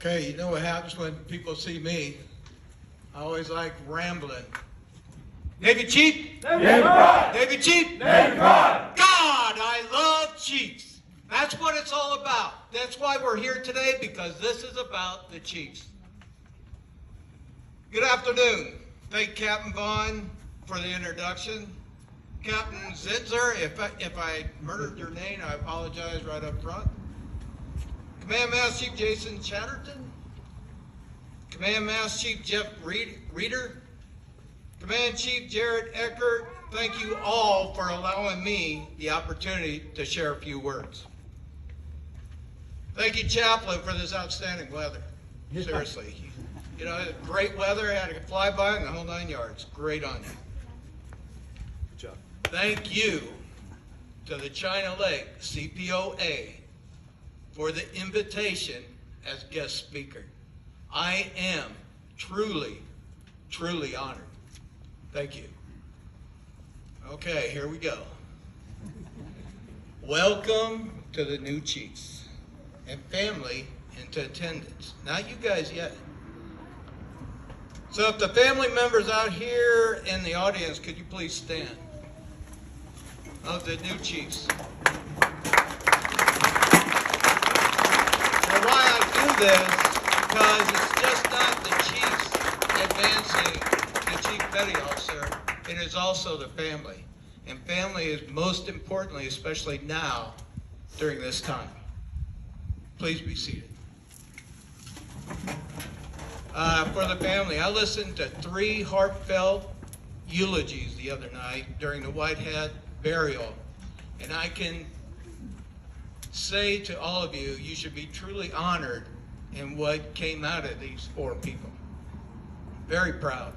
Okay, you know what happens when people see me? I always like rambling. Navy Chief? Navy pride! Navy Chief? Navy pride! God, I love Chiefs. That's what it's all about. That's why we're here today, because this is about the Chiefs. Good afternoon. Thank Captain Vaughn for the introduction. Captain Zinzer, if I murdered your name, I apologize right up front. Command Master Chief Jason Chatterton. Command Master Chief Jeff Reeder. Command Chief Jared Eckert, thank you all for allowing me the opportunity to share a few words. Thank you, Chaplain, for this outstanding weather. Seriously. You know, great weather, had a flyby and the whole 9 yards. Great on you. Good job. Thank you to the China Lake CPOA for the invitation as guest speaker. I am truly, truly honored. Thank you. Okay, here we go. Welcome to the new Chiefs and family into attendance. Not you guys yet. So if the family members out here in the audience, could you please stand? Of the new Chiefs. Now why I do this, because it's just not the Chiefs advancing the Chief Petty Officer, it is also the family. And family is most importantly, especially now, during this time. Please be seated. For the family, I listened to 3 heartfelt eulogies the other night during the White Hat burial. And I can say to all of you, you should be truly honored in what came out of these 4 people. Very proud.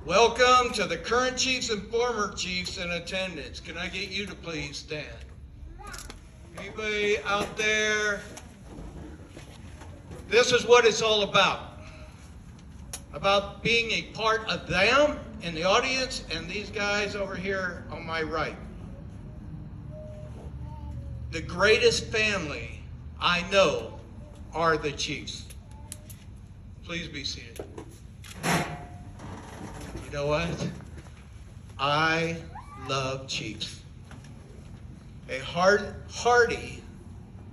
Welcome to the current Chiefs and former Chiefs in attendance. Can I get you to please stand? Anybody out there? This is what it's all about. About being a part of them in the audience and these guys over here on my right. The greatest family I know are the Chiefs. Please be seated. You know what? I love Chiefs. A hearty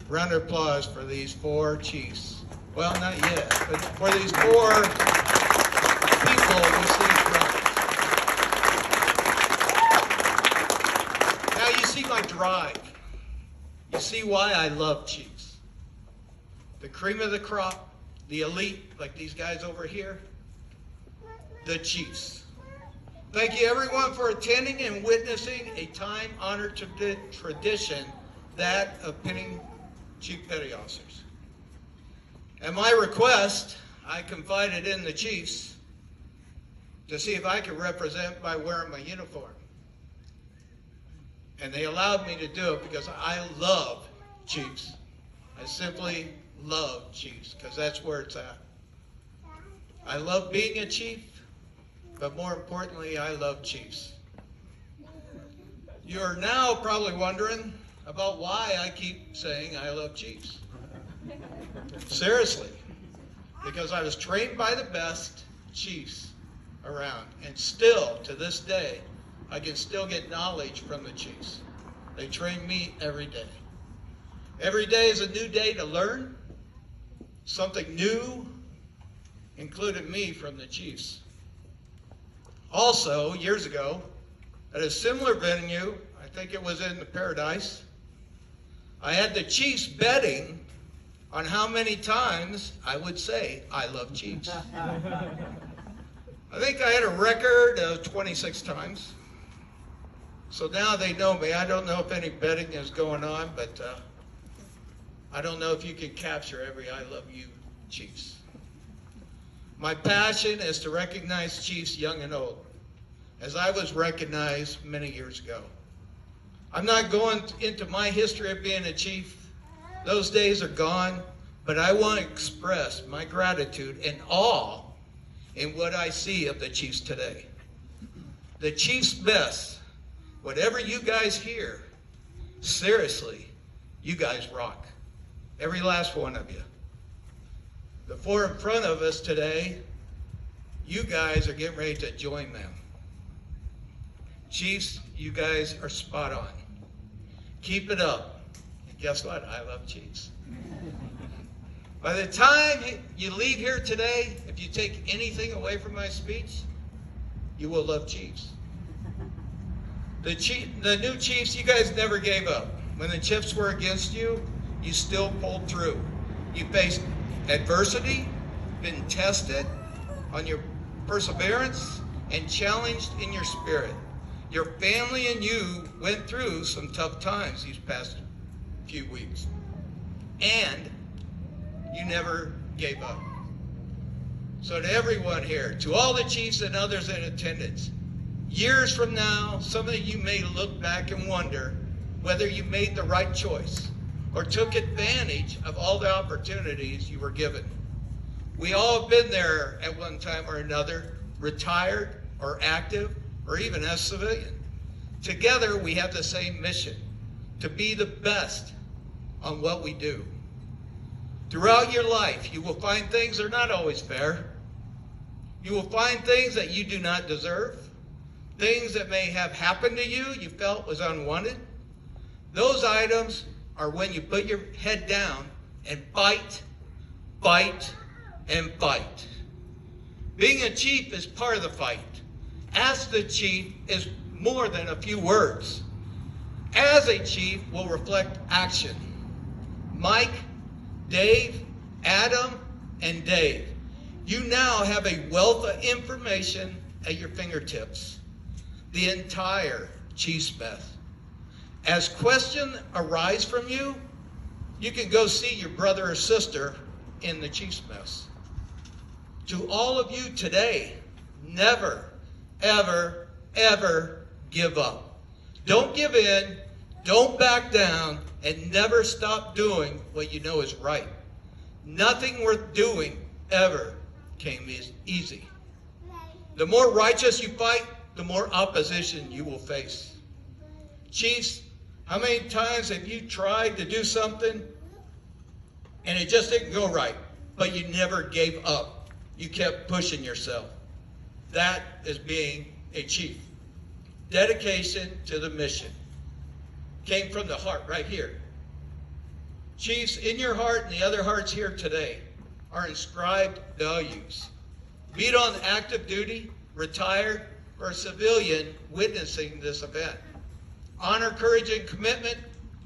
round of applause for these 4 Chiefs. Well, not yet, but for these 4 people we see from. Now you see my drive. You see why I love Chiefs. The cream of the crop, the elite, like these guys over here, the Chiefs. Thank you everyone for attending and witnessing a time-honored tradition, that of pinning Chief Petty Officers. At my request, I confided in the Chiefs to see if I could represent by wearing my uniform. And they allowed me to do it because I love Chiefs. I simply love Chiefs because that's where it's at. I love being a Chief, but more importantly, I love Chiefs. You're now probably wondering about why I keep saying I love Chiefs. Seriously, because I was trained by the best Chiefs around, and still to this day I can still get knowledge from the Chiefs. They train me every day. Every day is a new day to learn something new, including me, from the Chiefs. Also, years ago, at a similar venue, I think it was in the Paradise, I had the Chiefs betting on how many times I would say, I love Chiefs. I think I had a record of 26 times. So now they know me. I don't know if any betting is going on, but I don't know if you can capture every I love you Chiefs. My passion is to recognize Chiefs young and old, as I was recognized many years ago. I'm not going into my history of being a Chief. Those days are gone, but I want to express my gratitude and awe in what I see of the Chiefs today. The Chiefs best, whatever you guys hear, seriously, you guys rock. Every last one of you. The four in front of us today, you guys are getting ready to join them. Chiefs, you guys are spot on. Keep it up. And guess what? I love Chiefs. By the time you leave here today, if you take anything away from my speech, you will love Chiefs. The new Chiefs, you guys never gave up. When the chips were against you, you still pulled through. You faced adversity, been tested on your perseverance, and challenged in your spirit. Your family and you went through some tough times these past few weeks. And you never gave up. So to everyone here, to all the Chiefs and others in attendance, years from now, some of you may look back and wonder whether you made the right choice or took advantage of all the opportunities you were given. We all have been there at one time or another, retired or active or even as civilian. Together we have the same mission, to be the best on what we do. Throughout your life, you will find things that are not always fair. You will find things that you do not deserve, things that may have happened to you felt was unwanted. Those items are when you put your head down and fight, and fight. Being a chief is part of the fight. Ask the chief is more than a few words. As a chief will reflect action. Mike, Dave, Adam, and Dave, you now have a wealth of information at your fingertips. The entire Chief's Mess. As questions arise from you, you can go see your brother or sister in the Chief's Mess. To all of you today, never, ever, ever give up. Don't give in, don't back down, and never stop doing what you know is right. Nothing worth doing ever came easy. The more righteous you fight, the more opposition you will face. Chiefs, how many times have you tried to do something and it just didn't go right, but you never gave up? You kept pushing yourself. That is being a chief. Dedication to the mission. Came from the heart right here. Chiefs, in your heart and the other hearts here today are inscribed values. Be it on active duty, retired, or a civilian witnessing this event. Honor, courage, and commitment,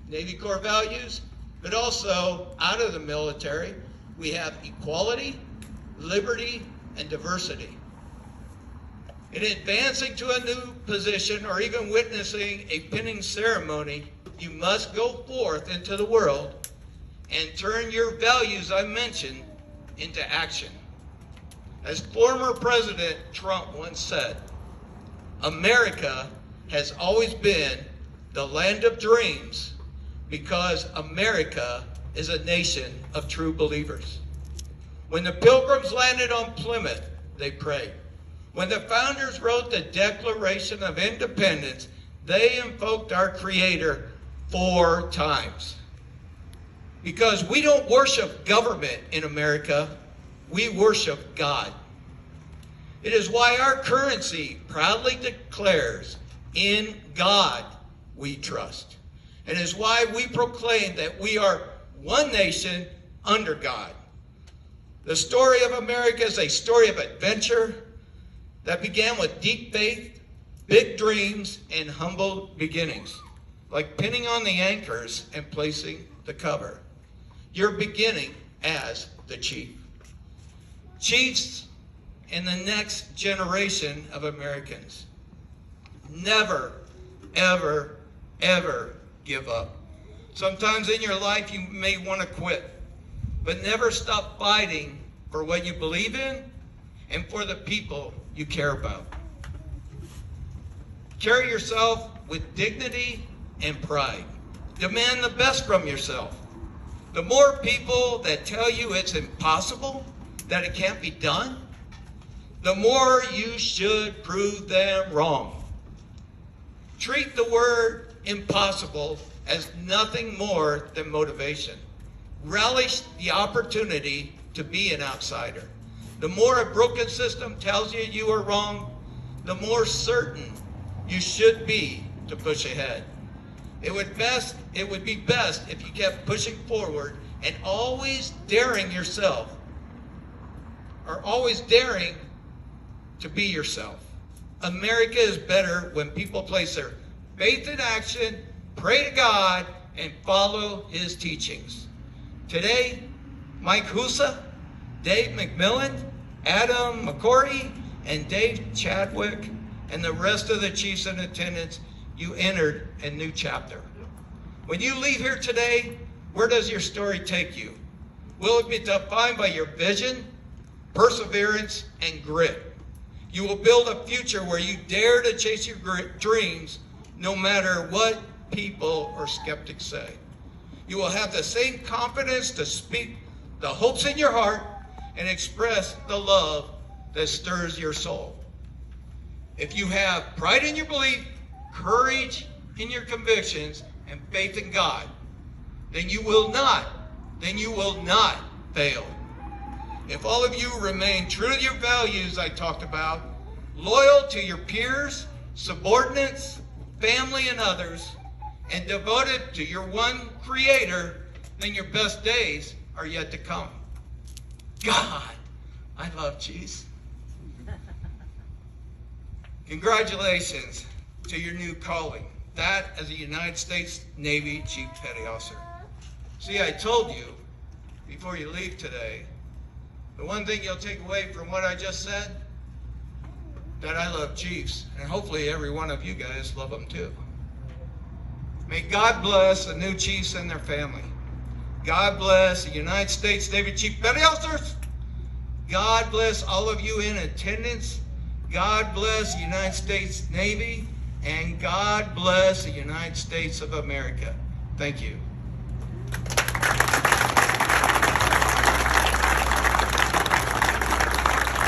Navy Corps values, but also out of the military, we have equality, liberty, and diversity. In advancing to a new position or even witnessing a pinning ceremony, you must go forth into the world and turn your values I mentioned into action. As former President Trump once said, America has always been the land of dreams because America is a nation of true believers. When the Pilgrims landed on Plymouth, they prayed. When the founders wrote the Declaration of Independence, they invoked our Creator 4 times. Because we don't worship government in America, we worship God. It is why our currency proudly declares, "In God we trust." It is why we proclaim that we are one nation under God. The story of America is a story of adventure that began with deep faith, big dreams, and humble beginnings, like pinning on the anchors and placing the cover. You're beginning as the chief. Chiefs and the next generation of Americans, never, ever, ever give up. Sometimes in your life you may want to quit, but never stop fighting for what you believe in and for the people you care about. Carry yourself with dignity and pride. Demand the best from yourself. The more people that tell you it's impossible, that it can't be done, the more you should prove them wrong. Treat the word impossible as nothing more than motivation. relish the opportunity to be an outsider. The more a broken system tells you you are wrong, the more certain you should be to push ahead. It would be best if you kept pushing forward and always daring yourself, or always daring to be yourself. America is better when people place their faith in action, pray to God, and follow His teachings. Today, Mike Husa, Dave McMillan, Adam McCory, and Dave Chadwick, and the rest of the chiefs in attendance, you entered a new chapter. When you leave here today, where does your story take you? Will it be defined by your vision, perseverance, and grit? You will build a future where you dare to chase your dreams no matter what people or skeptics say. You will have the same confidence to speak the hopes in your heart and express the love that stirs your soul. If you have pride in your belief, courage in your convictions, and faith in God, then you will not fail. If all of you remain true to your values I talked about, loyal to your peers, subordinates, family, and others, and devoted to your one Creator, then your best days are yet to come. God, I love cheese. Congratulations to your new calling, that as a United States Navy Chief Petty Officer. See, I told you before you leave today, the one thing you'll take away from what I just said, that I love chiefs, and hopefully every one of you guys love them too. May God bless the new chiefs and their family. God bless the United States Navy Chief Petty Officers. God bless all of you in attendance. God bless the United States Navy, and God bless the United States of America. Thank you.